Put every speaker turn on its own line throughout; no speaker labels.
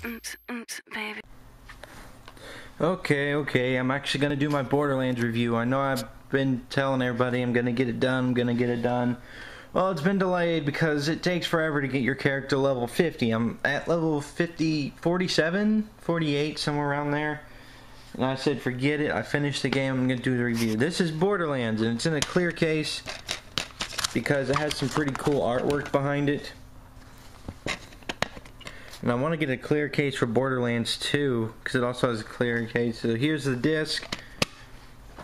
Baby.
Okay, I'm actually gonna do my Borderlands review. I know I've been telling everybody I'm gonna get it done. Well, it's been delayed because it takes forever to get your character level 50. I'm at level 47, 48, somewhere around there. And I said, forget it, I finished the game, I'm gonna do the review. This is Borderlands, and it's in a clear case because it has some pretty cool artwork behind it. And I want to get a clear case for Borderlands 2 because it also has a clear case. So here's the disc.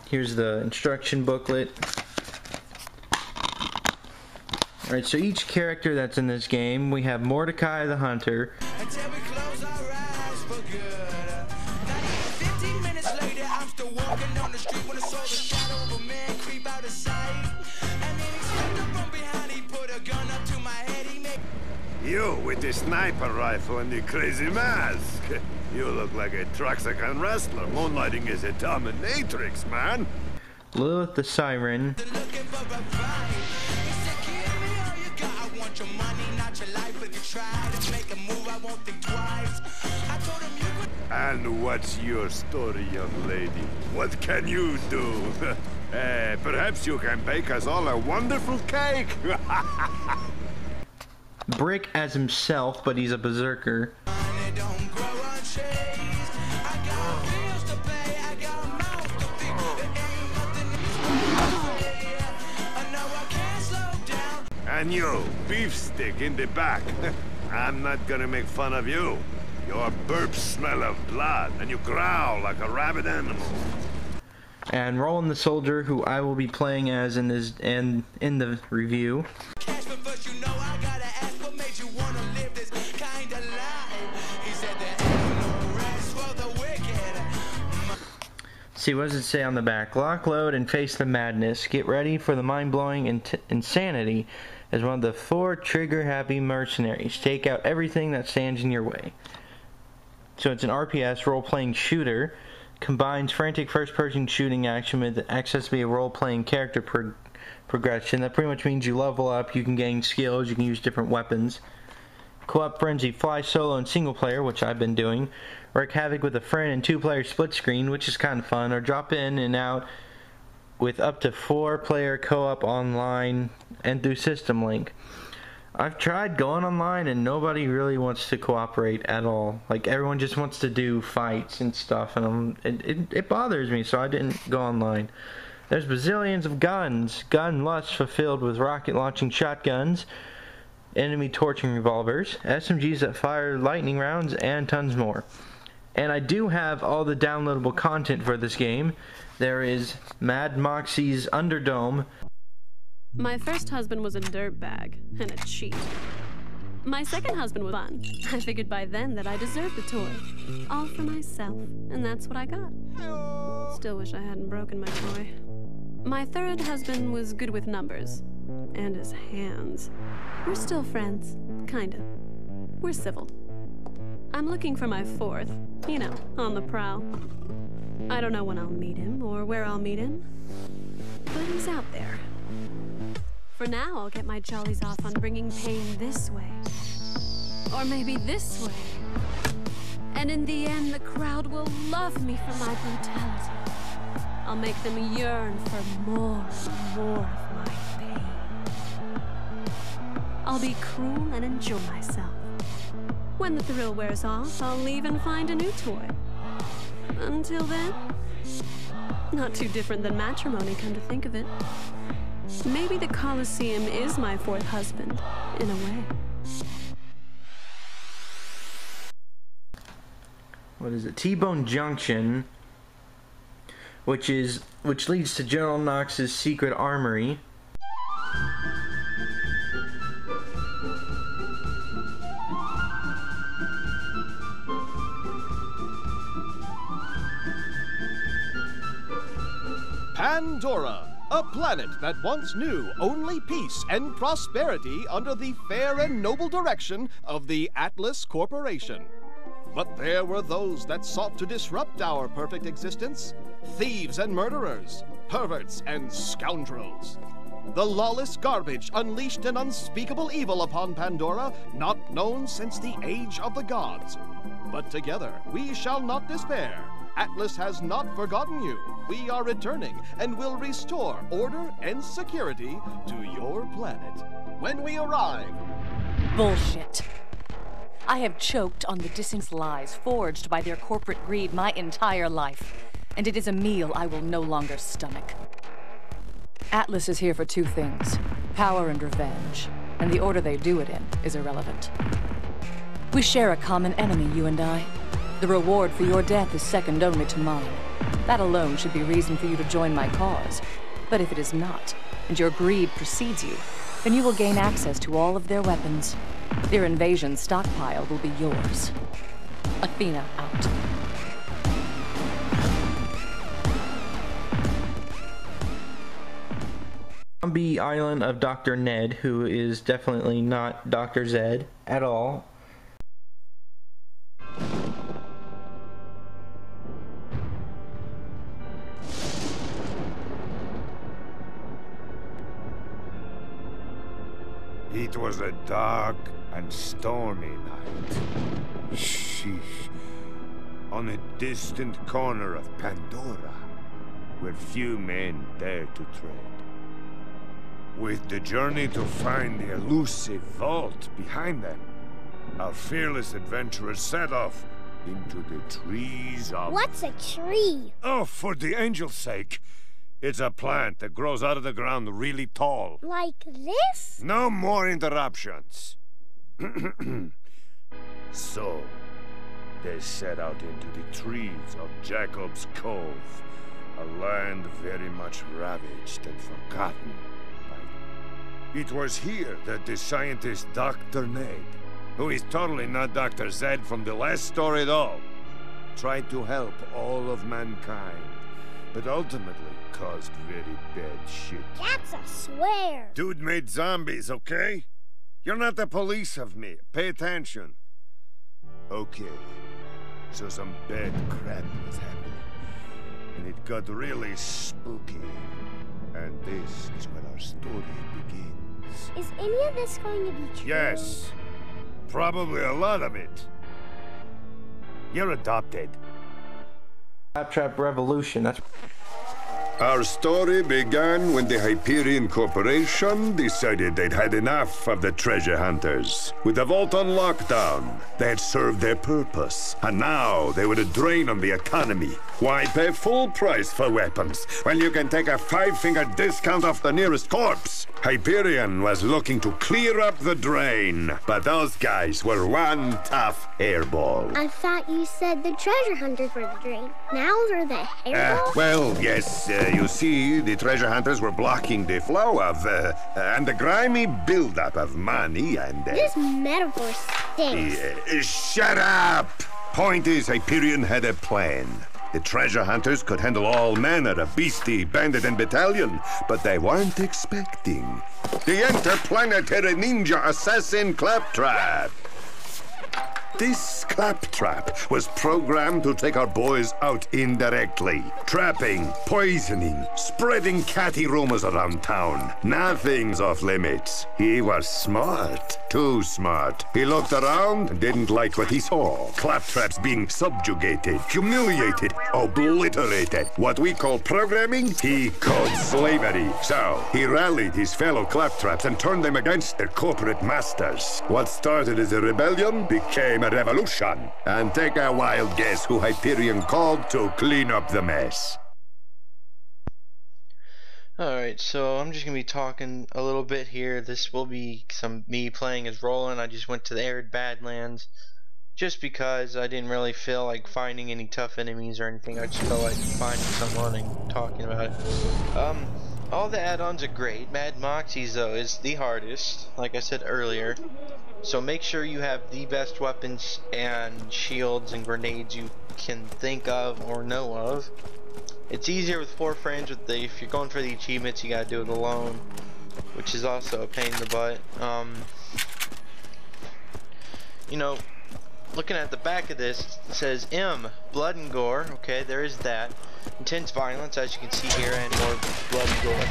Here's the instruction booklet. Alright, so each character that's in this game, we have Mordecai the Hunter.
Until we close our eyes for good. Not even 15 minutes later, I'm still walking on the street when I saw the shadow of a man creep out of sight. And then he stepped up from behind, he put a gun up to my head, he made...
You with the sniper rifle and the crazy mask. You look like a Traxican wrestler moonlighting as a dominatrix, man.
Lilith the Siren.
Looking for a fight. He said, give me all you got. I want your money, not your life. If you try to make a move, I won't think twice. I told him you could...
And what's your story, young lady? What can you do? Perhaps you can bake us all a wonderful cake.
Brick as himself, but he's a berserker.
And you, beefstick in the back. I'm not gonna make fun of you. Your burps smell of blood, and you growl like a rabid animal.
And Roland the Soldier, who I will be playing as in this and in the review. See, what does it say on the back? Lock, load, and face the madness. Get ready for the mind-blowing insanity as one of the 4 trigger-happy mercenaries. Take out everything that stands in your way. So it's an RPS, role-playing shooter. Combines frantic first-person shooting action with access to be a role-playing character progression. That pretty much means you level up, you can gain skills, you can use different weapons. Co-op frenzy, fly solo and single player, which I've been doing. Wreak havoc with a friend and 2-player split screen, which is kind of fun. Or drop in and out with up to 4-player co-op online and through System Link. I've tried going online and nobody really wants to cooperate at all. Like, everyone just wants to do fights and stuff, and it bothers me, so I didn't go online. There's bazillions of guns. Gun lust fulfilled with rocket launching shotguns, enemy torching revolvers, SMGs that fire lightning rounds, and tons more. And I do have all the downloadable content for this game. There is Mad Moxie's Underdome.
My first husband was a dirtbag and a cheat. My second husband was fun. I figured by then that I deserved the toy. All for myself, and that's what I got. Still wish I hadn't broken my toy. My third husband was good with numbers. And his hands. We're still friends. Kinda. We're civil. I'm looking for my fourth. You know, on the prowl. I don't know when I'll meet him or where I'll meet him. But he's out there. For now, I'll get my jollies off on bringing pain this way. Or maybe this way. And in the end, the crowd will love me for my brutality. I'll make them yearn for more and more of my pain. I'll be cruel and enjoy myself. When the thrill wears off, I'll leave and find a new toy. Until then, not too different than matrimony, come to think of it. Maybe the Colosseum is my fourth husband, in a way.
What is it? T-Bone Junction, which leads to General Knox's secret armory.
Pandora, a planet that once knew only peace and prosperity under the fair and noble direction of the Atlas Corporation. But there were those that sought to disrupt our perfect existence, thieves and murderers, perverts and scoundrels. The lawless garbage unleashed an unspeakable evil upon Pandora, not known since the age of the gods. But together, we shall not despair. Atlas has not forgotten you. We are returning and will restore order and security to your planet. When we arrive...
Bullshit. I have choked on the dissonant lies forged by their corporate greed my entire life, and it is a meal I will no longer stomach. Atlas is here for two things, power and revenge, and the order they do it in is irrelevant. We share a common enemy, you and I. The reward for your death is second only to mine. That alone should be reason for you to join my cause. But if it is not, and your greed precedes you, then you will gain access to all of their weapons. Their invasion stockpile will be yours. Athena out.
Zombie island of Dr. Ned, who is definitely not Dr. Zed at all.
It was a dark and stormy night. Sheesh. On a distant corner of Pandora, where few men dare to tread. With the journey to find the elusive vault behind them, our fearless adventurers set off into the trees of...
What's a tree?
Oh, for the angel's sake! It's a plant that grows out of the ground really tall.
Like this?
No more interruptions. So, they set out into the trees of Jacob's Cove, a land very much ravaged and forgotten. It was here that the scientist Dr. Ned, who is totally not Dr. Zed from the last story at all, tried to help all of mankind, but ultimately caused very bad shit.
That's a swear.
Dude made zombies, okay? You're not the police of me. Pay attention. Okay, so some bad crap was happening, and it got really spooky. And this is where our story begins.
Is any of this going to be true?
Yes. Probably a lot of it. You're adopted.
Claptrap Revolution, that's...
Our story began when the Hyperion Corporation decided they'd had enough of the treasure hunters. With the vault on lockdown, they had served their purpose, and now they were a drain on the economy. Why pay full price for weapons when you can take a 5-finger discount off the nearest corpse? Hyperion was looking to clear up the drain, but those guys were one tough hairball.
I thought you said the treasure hunters were the drain. Now they're the hairball?
Well, yes, you see, the treasure hunters were blocking the flow of, and the grimy buildup of money and...
This metaphor stinks.
Shut up! Point is, Hyperion had a plan. The treasure hunters could handle all manner of beastie, bandit, and battalion, but they weren't expecting the interplanetary ninja assassin Claptrap. This Claptrap was programmed to take our boys out indirectly. Trapping, poisoning, spreading catty rumors around town. Nothing's off limits. He was smart. Too smart. He looked around and didn't like what he saw. Claptraps being subjugated, humiliated, obliterated. What we call programming, he called slavery. So, he rallied his fellow Claptraps and turned them against their corporate masters. What started as a rebellion became a revolution. And take a wild guess who Hyperion called to clean up the mess.
Alright, so I'm just going to be talking a little bit here. This will be me playing as Roland. I just went to the arid Badlands just because I didn't really feel like finding any tough enemies or anything. I just felt like finding someone and talking about it. All the add-ons are great. Mad Moxie's, though, is the hardest, like I said earlier. So make sure you have the best weapons and shields and grenades you can think of or know of. It's easier with 4 friends. If you're going for the achievements, you gotta do it alone, which is also a pain in the butt. You know, looking at the back of this, it says M, blood and gore. Okay, there is that. Intense violence, as you can see here, and more blood and gore.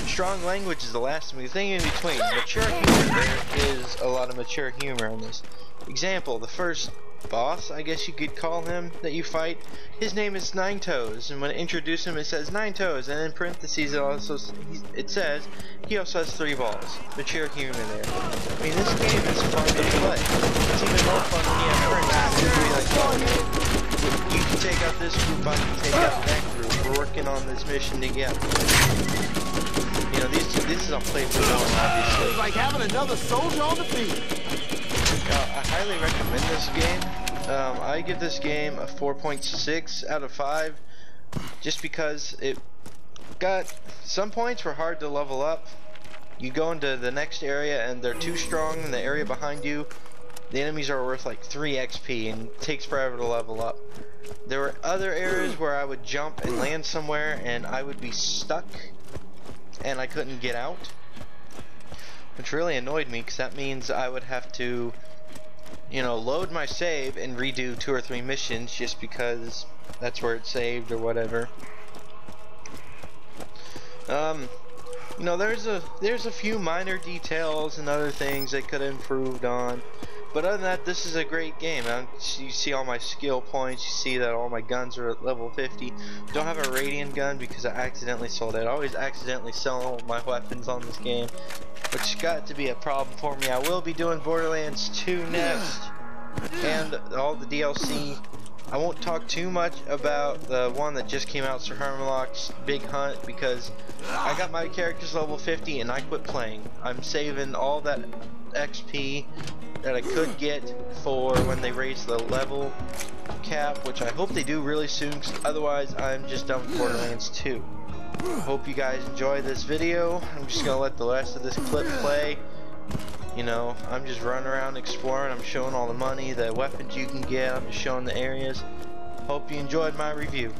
Strong language is the last thing in between. Mature humor, there is a lot of mature humor in this. Example, the first boss, I guess you could call him, that you fight, his name is Nine Toes, and when I introduce him it says 9 toes, and in parentheses it says he also has 3 balls. Mature humor there. I mean, this game is fun to play. It's even more fun when you have friends. You can take out this group, I can take out that group. We're working on this mission together. You know, this is on playthrough one, obviously.
It's like having another soldier on the field.
I highly recommend this game. I give this game a 4.6 out of 5, just because it got some points were hard to level up. You go into the next area and they're too strong in the area behind you. The enemies are worth like 3 XP and it takes forever to level up. There were other areas where I would jump and land somewhere and I would be stuck and I couldn't get out, which really annoyed me because that means I would have to, you know, load my save and redo 2 or 3 missions just because that's where it's saved or whatever. You know, there's a few minor details and other things they could have improved on, but other than that, this is a great game. You see all my skill points, you see that all my guns are at level 50. Don't have a radiant gun because I accidentally sold it. I always accidentally sell all my weapons on this game, which got to be a problem for me. I will be doing Borderlands 2 next, and all the DLC. I won't talk too much about the one that just came out, Sir Harmlock's Big Hunt, because I got my characters level 50 and I quit playing. I'm saving all that XP that I could get for when they raise the level cap, which I hope they do really soon, because otherwise I'm just done with Borderlands 2. Hope you guys enjoy this video. I'm just gonna let the rest of this clip play. You know, I'm just running around exploring. I'm showing all the money, the weapons you can get. I'm just showing the areas. Hope you enjoyed my review.